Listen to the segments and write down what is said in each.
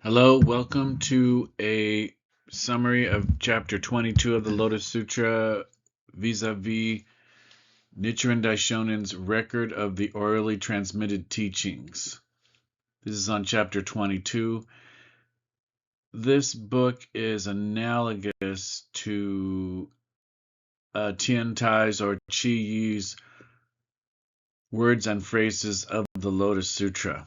Hello, welcome to a summary of chapter 22 of the Lotus Sutra vis-a-vis Nichiren Daishonin's record of the orally transmitted teachings. This is on chapter 22. This book is analogous to Tian Tai's or Chi Yi's words and phrases of the Lotus Sutra.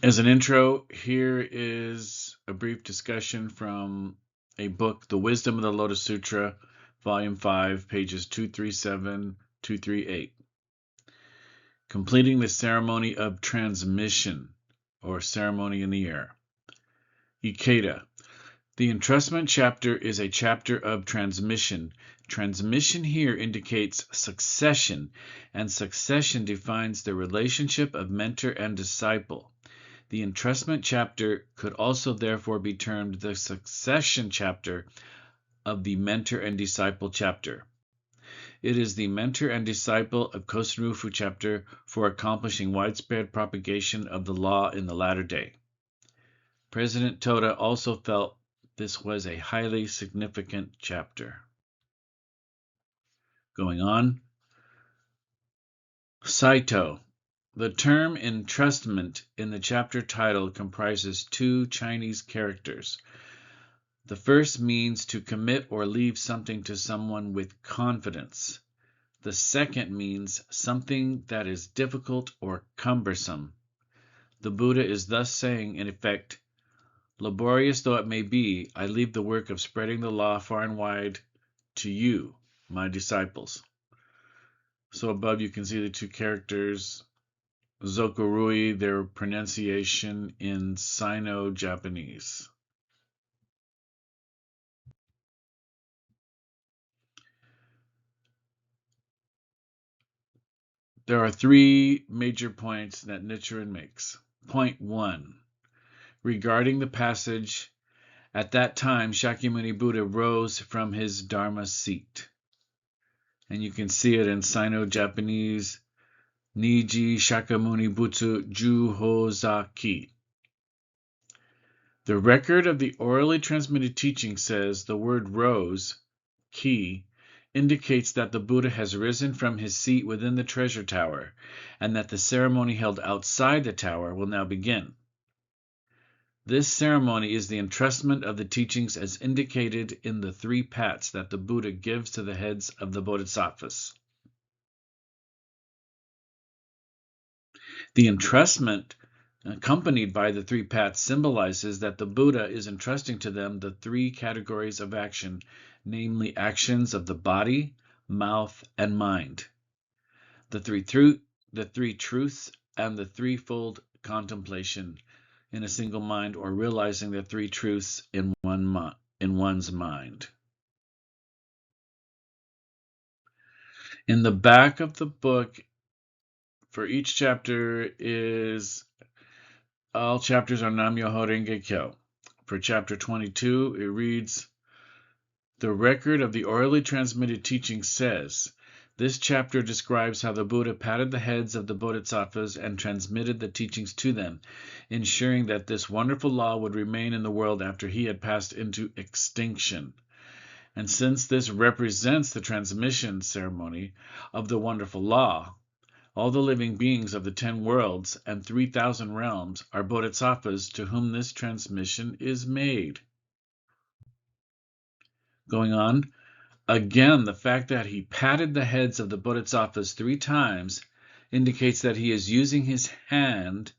As an intro, here is a brief discussion from a book, The Wisdom of the Lotus Sutra, Volume 5, pages 237, 238. Completing the ceremony of transmission, or ceremony in the air. Ikeda. The Entrustment chapter is a chapter of transmission. Transmission here indicates succession, and succession defines the relationship of mentor and disciple. The Entrustment chapter could also therefore be termed the succession chapter of the mentor and disciple chapter. It is the mentor and disciple of Kosen Rufu chapter for accomplishing widespread propagation of the law in the latter day. President Toda also felt this was a highly significant chapter. Going on. Saito. The term entrustment in the chapter title comprises two Chinese characters. The first means to commit or leave something to someone with confidence. The second means something that is difficult or cumbersome. The Buddha is thus saying, in effect, laborious though it may be, I leave the work of spreading the law far and wide to you, my disciples. So above you can see the two characters, Zokurui, their pronunciation in Sino-Japanese. There are three major points that Nichiren makes. Point 1. Regarding the passage, at that time Shakyamuni Buddha rose from his Dharma seat. And you can see it in Sino-Japanese, Niji Shakyamuni Butsu Juhozaki. The record of the orally transmitted teaching says the word rose, ki, indicates that the Buddha has risen from his seat within the treasure tower, and that the ceremony held outside the tower will now begin. This ceremony is the entrustment of the teachings as indicated in the three pats that the Buddha gives to the heads of the bodhisattvas. The entrustment, accompanied by the three pats, symbolizes that the Buddha is entrusting to them the three categories of action, namely actions of the body, mouth, and mind, the three truths, and the threefold contemplation in a single mind, or realizing the three truths in one's mind. In the back of the book, for each chapter all chapters are Nam-myoho Renge Kyo. For chapter 22, it reads, the record of the orally transmitted teaching says, this chapter describes how the Buddha patted the heads of the bodhisattvas and transmitted the teachings to them, ensuring that this wonderful law would remain in the world after he had passed into extinction. And since this represents the transmission ceremony of the wonderful law, all the living beings of the 10 worlds and 3,000 realms are bodhisattvas to whom this transmission is made. Going on, again, the fact that he patted the heads of the bodhisattvas 3 times indicates that he is using his hand,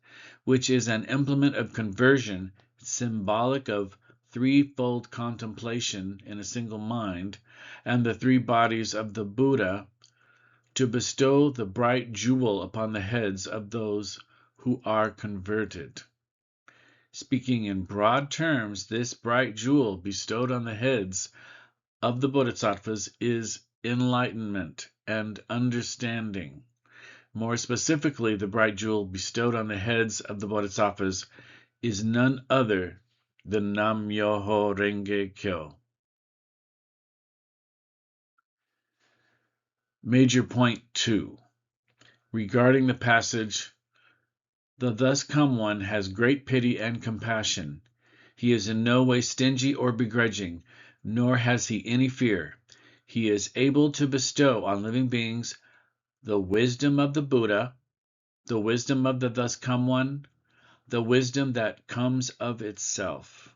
which is an implement of conversion, symbolic of threefold contemplation in a single mind, and the 3 bodies of the Buddha, to bestow the bright jewel upon the heads of those who are converted. Speaking in broad terms, this bright jewel bestowed on the heads of the bodhisattvas is enlightenment and understanding. More specifically, the bright jewel bestowed on the heads of the bodhisattvas is none other than Nam-myoho Renge Kyo. Major point 2. Regarding the passage, the thus come one has great pity and compassion. He is in no way stingy or begrudging, nor has he any fear. He is able to bestow on living beings the wisdom of the Buddha, the wisdom of the thus come one, the wisdom that comes of itself.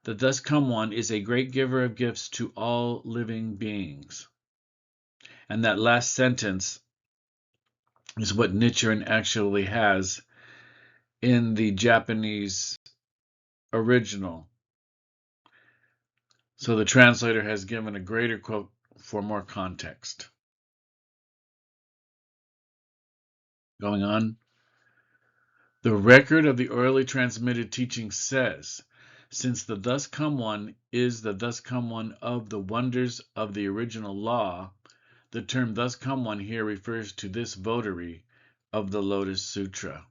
The thus come one is a great giver of gifts to all living beings. And that last sentence is what Nichiren actually has in the Japanese original. So the translator has given a greater quote for more context. Going on. The record of the orally transmitted teaching says, since the thus come one is the thus come one of the wonders of the original law, the term thus come one here refers to this votary of the Lotus Sutra.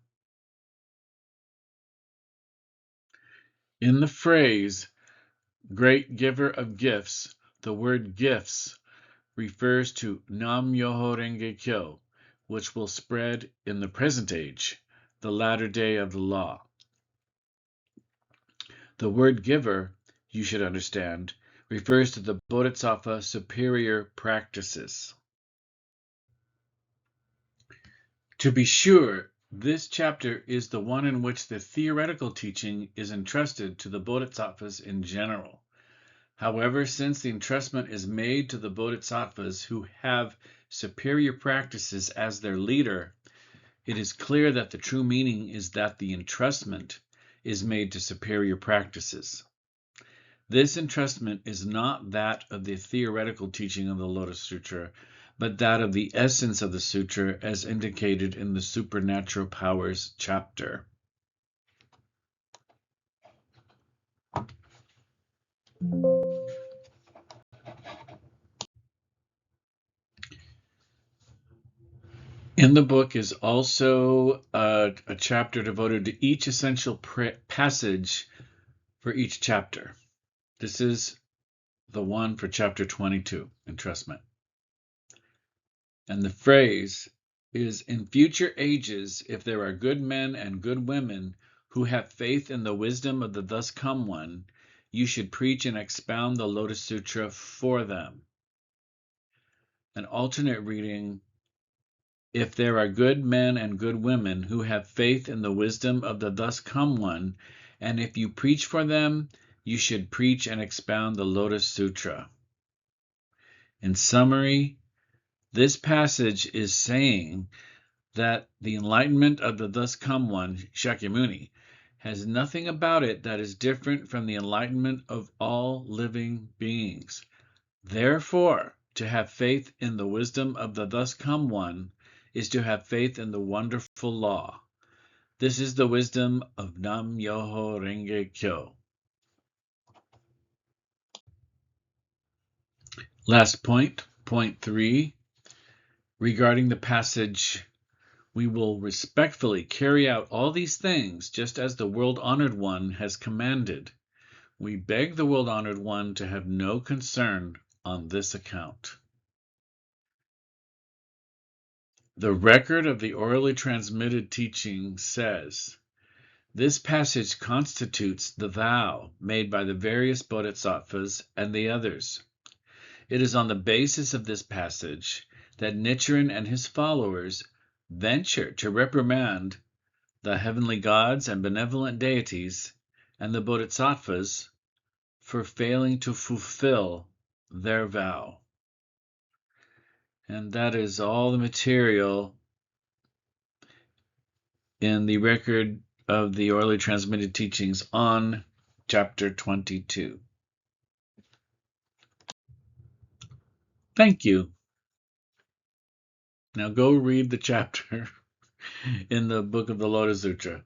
In the phrase, great giver of gifts, the word gifts refers to Nam Myoho Renge Kyo, which will spread in the present age, the latter day of the law. The word giver, you should understand, refers to the Bodhisattva superior practices. To be sure, this chapter is the one in which the theoretical teaching is entrusted to the Bodhisattvas in general. However, since the entrustment is made to the Bodhisattvas who have superior practices as their leader, it is clear that the true meaning is that the entrustment is made to superior practices. This entrustment is not that of the theoretical teaching of the Lotus Sutra, but that of the essence of the sutra as indicated in the Supernatural Powers chapter. In the book is also a chapter devoted to each essential passage for each chapter. This is the one for chapter 22, Entrustment. And the phrase is, in future ages, if there are good men and good women who have faith in the wisdom of the thus come one, you should preach and expound the Lotus Sutra for them. An alternate reading, if there are good men and good women who have faith in the wisdom of the thus come one, and if you preach for them, you should preach and expound the Lotus Sutra. In summary, this passage is saying that the enlightenment of the thus come one, Shakyamuni, has nothing about it that is different from the enlightenment of all living beings. Therefore, to have faith in the wisdom of the thus come one is to have faith in the wonderful law. This is the wisdom of Nam Myoho Renge Kyo. Last point, point 3, regarding the passage, we will respectfully carry out all these things just as the world-honored one has commanded. We beg the world-honored one to have no concern on this account. The record of the orally transmitted teaching says, this passage constitutes the vow made by the various bodhisattvas and the others. It is on the basis of this passage that Nichiren and his followers venture to reprimand the heavenly gods and benevolent deities and the bodhisattvas for failing to fulfill their vow. And that is all the material in the record of the orally transmitted teachings on chapter 22. Thank you. Now go read the chapter in the book of the Lotus Sutra.